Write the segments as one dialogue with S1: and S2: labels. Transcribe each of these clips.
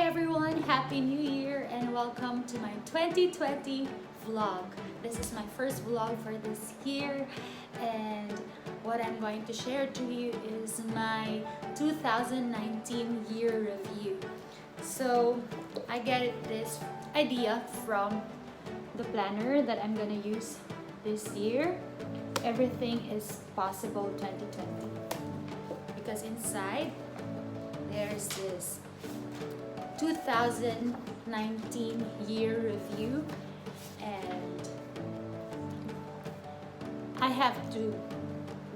S1: everyone, Happy New Year and welcome to my 2020 vlog. This is my first vlog for this year, and what I'm going to share to you is my 2019 year review. So I get this idea from the planner that I'm gonna use this year. Everything is possible 2020, because inside there's this 2019 year review, and I have to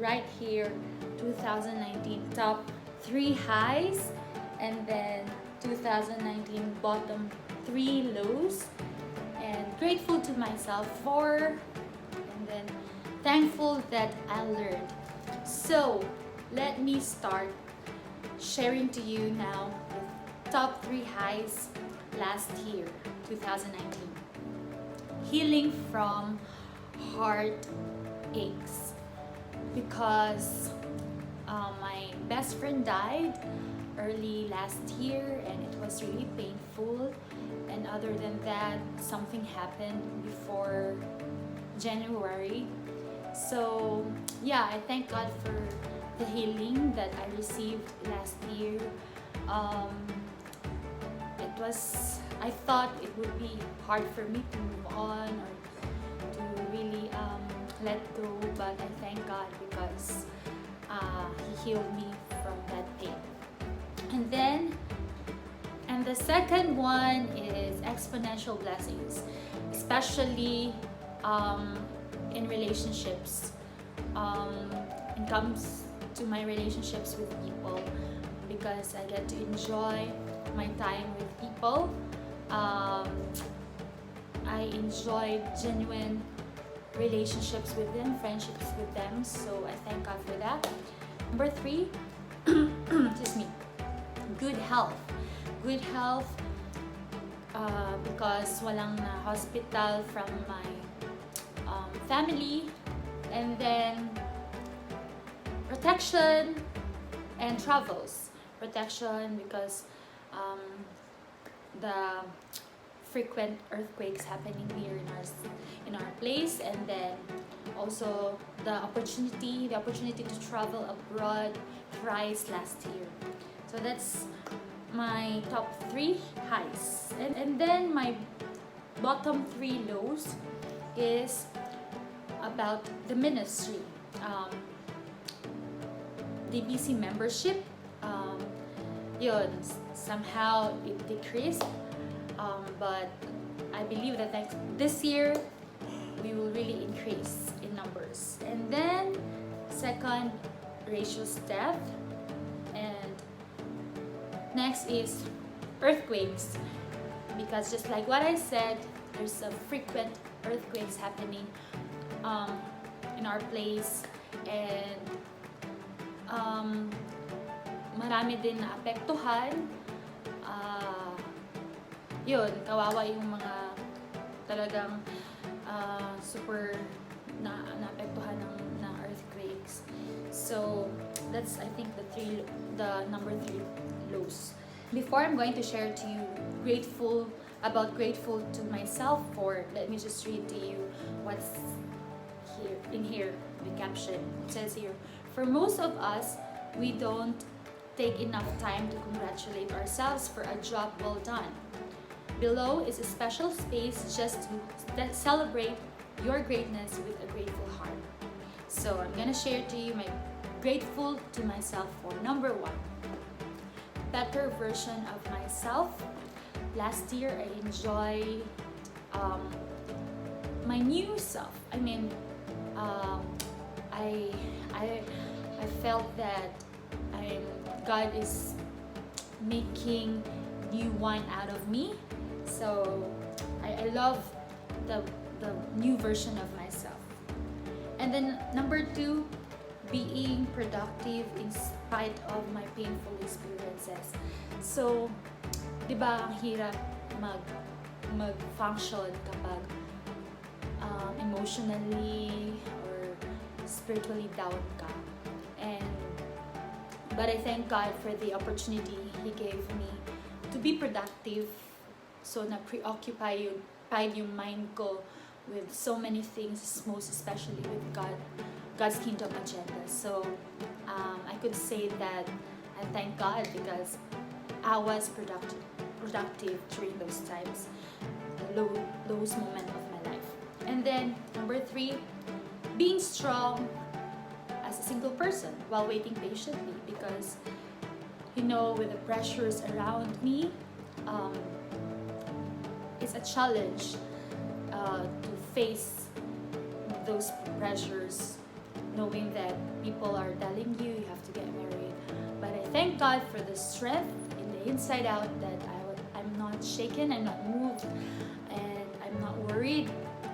S1: write here 2019 top 3 highs, and then 2019 bottom 3 lows, and grateful to myself for, and then thankful that I learned. So let me start sharing to you now the top 3 highs last year, 2019. Healing from heart aches, because my best friend died early last year and it was really painful, and other than that, something happened before January. So yeah, I thank God for the healing that I received last year. I thought it would be hard for me to move on or to really let go, but I thank God because He healed me from that pain. And the second one is exponential blessings, especially in relationships. It comes to my relationships with people, because I get to enjoy my time with people. I enjoy genuine relationships with them, friendships with them, so I thank God for that. Number 3, excuse me, good health. Good health, because walang na hospital from my family, and then protection and travels. Protection because the frequent earthquakes happening here in our place, and then also the opportunity to travel abroad thrice last year. So that's my top 3 highs, and then my bottom 3 lows is about the ministry. DBC membership, yun, somehow it decreased, but I believe that this year we will really increase in numbers. And then second, Rachel's death, and next is earthquakes, because just like what I said, there's a frequent earthquakes happening in our place, and marami din na apektuhan. Yun, kawawa yung mga talagang super naapektuhan ng earthquakes. So that's, I think, the number 3 lows. Before I'm going to share to you grateful to myself for, let me just read to you what's here, the caption. It says here, for most of us, we don't take enough time to congratulate ourselves for a job well done. Below is a special space just to celebrate your greatness with a grateful heart. So I'm gonna share to you my grateful to myself for. Number 1, better version of myself. Last year I enjoyed my new self. I mean, I felt that God is making new wine out of me. So I love the new version of myself. And then number 2, being productive in spite of my painful experiences. So, di ba ang hirap mag-function kapag emotionally or spiritually down ka. But I thank God for the opportunity He gave me to be productive. So na-preoccupy yung mind ko with so many things, most especially with God's kingdom agenda. So I could say that I thank God because I was productive during those times, those moments of my life. And then number 3, being strong as a single person while waiting patiently, because with the pressures around me, it's a challenge to face those pressures, knowing that people are telling you have to get married. But I thank God for the strength in the inside out, that I'm not shaken, I'm not moved, and I'm not worried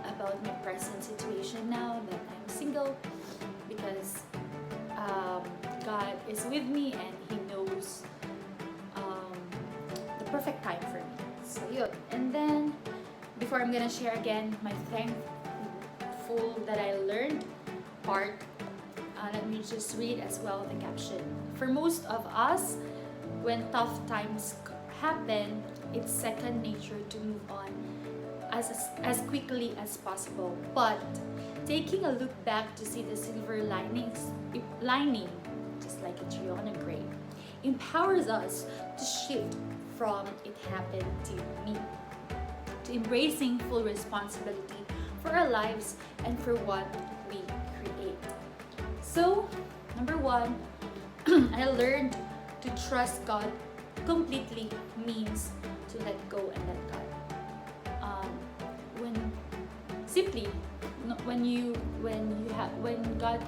S1: about my present situation now that I'm single, because God is with me and He knows the perfect time for me. So yun. And then, before I'm gonna share again my thankful that I learned part, let me just read as well the caption. For most of us, when tough times happen, it's second nature to move on as quickly as possible. But taking a look back to see the silver lining, just like a tree on a grave, empowers us to shift from "it happened to me" to embracing full responsibility for our lives and for what we create. So, number 1, I learned to trust God completely means to let go and let God. When God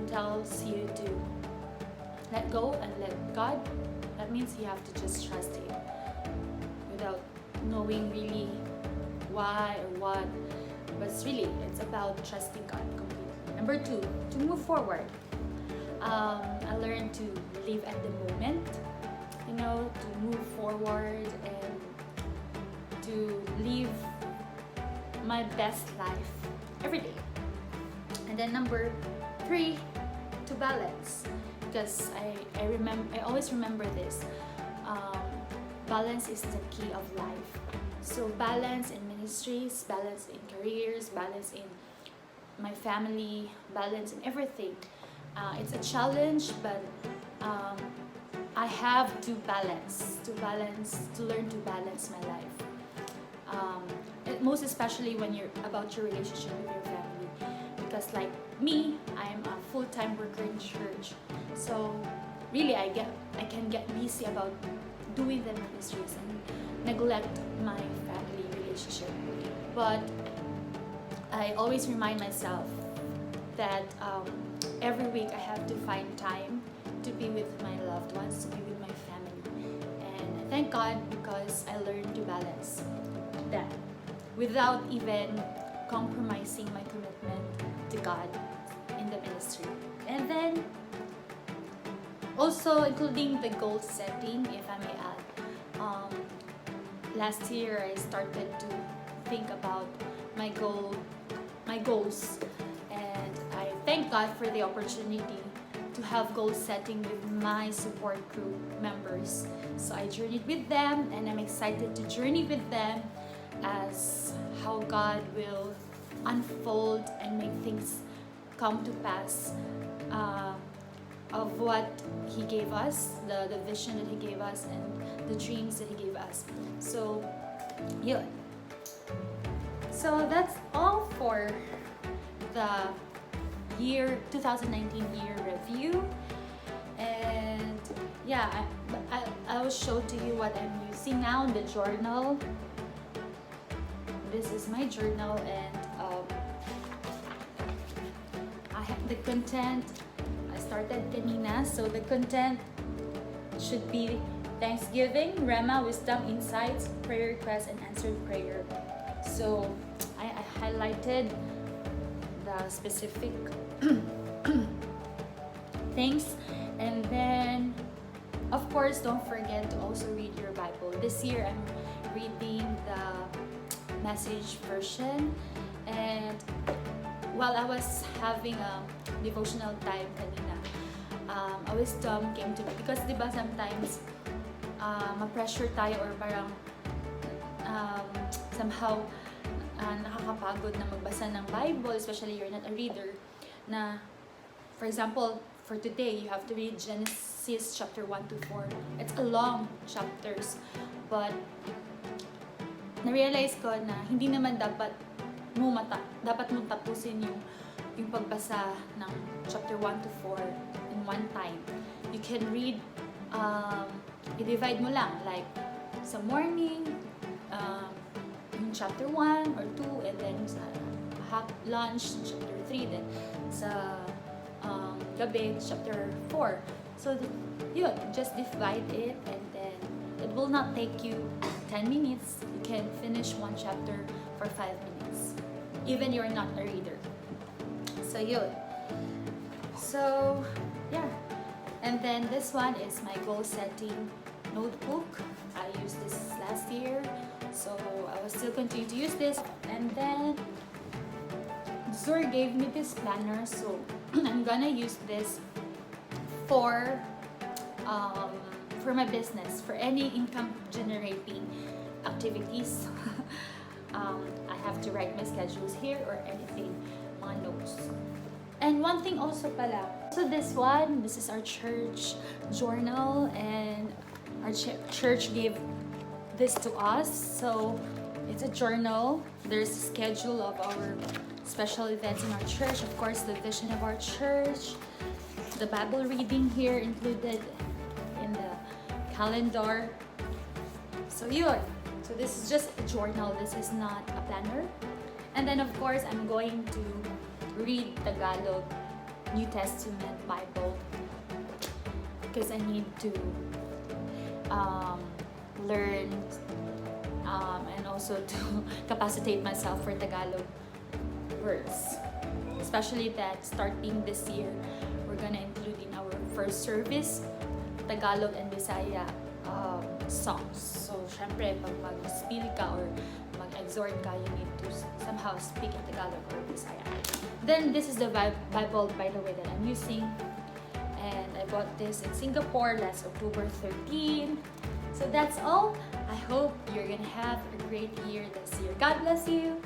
S1: tells you to let go and let God, that means you have to just trust Him without knowing really why or what. But it's about trusting God completely. Number 2, to move forward. I learned to live at the moment, to move forward and to live my best life every day. And then number 3, to balance, because I always remember this. Balance is the key of life. So balance in ministries, balance in careers, balance in my family, balance in everything. It's a challenge, but I have to learn to balance my life. Most especially when you're about your relationship with your family, because like me, I'm a full-time worker in church. So really, I can get busy about doing the ministries and neglect my family relationship. But I always remind myself that every week I have to find time to be with my loved ones, to be with my family. And I thank God because I learned to balance that without even compromising my commitment to God in the ministry. And then also including the goal setting, if I may add. Last year I started to think about my goals, and I thank God for the opportunity to have goal setting with my support group members. So I journeyed with them, and I'm excited to journey with them as how God will unfold and make things come to pass of what He gave us, the vision that He gave us, and the dreams that He gave us. So, yeah. So that's all for the year 2019 year review. And yeah, I will show to you what I'm using now in the journal. This is my journal, and I have the content. I started kanina, so the content should be Thanksgiving, Rema, Wisdom, Insights, Prayer Requests, and Answered Prayer. So I highlighted the specific things, and then of course don't forget to also read your Bible. This year I'm reading the Message version, and while I was having a devotional time kanina, a wisdom came to me, because diba sometimes ma-pressure tayo or parang somehow nakakapagod na magbasa ng Bible, especially you're not a reader, na for example, for today, you have to read Genesis chapter 1 to 4. It's a long chapters, but na-realize ko na hindi naman dapat mong tapusin yung pagbasa ng chapter 1 to 4 in one time. You can read, i-divide mo lang, like sa morning, yung chapter 1 or 2, and then sa lunch, chapter 3, then sa gabi, chapter 4. So, yun, just divide it, and then it will not take you 10 minutes. You can finish one chapter for 5 minutes, even you're not a reader. So, yun. So, yeah. And then this one is my goal setting notebook. I used this last year, so I will still continue to use this. And then Jour gave me this planner, so I'm gonna use this for my business, for any income generating activities. I have to write my schedules here or anything, mga notes. And one thing also pala, so this is our church journal, and our church gave this to us. So it's a journal. There's a schedule of our special events in our church, of course the vision of our church, the Bible reading here included in the calendar. So yun. So this is just a journal, this is not a planner. And then of course I'm going to read Tagalog New Testament Bible because I need to learn and also to capacitate myself for Tagalog words, especially that starting this year we're gonna include in our first service Tagalog and Bisaya songs. So syempre pag mag-spill ka or mag-exhort ka, you need to somehow speak in Tagalog or Bisaya. Then this is the Bible, by the way, that I'm using, and I bought this in Singapore last October 13. So that's all. I hope you're gonna have a great year this year. God bless you.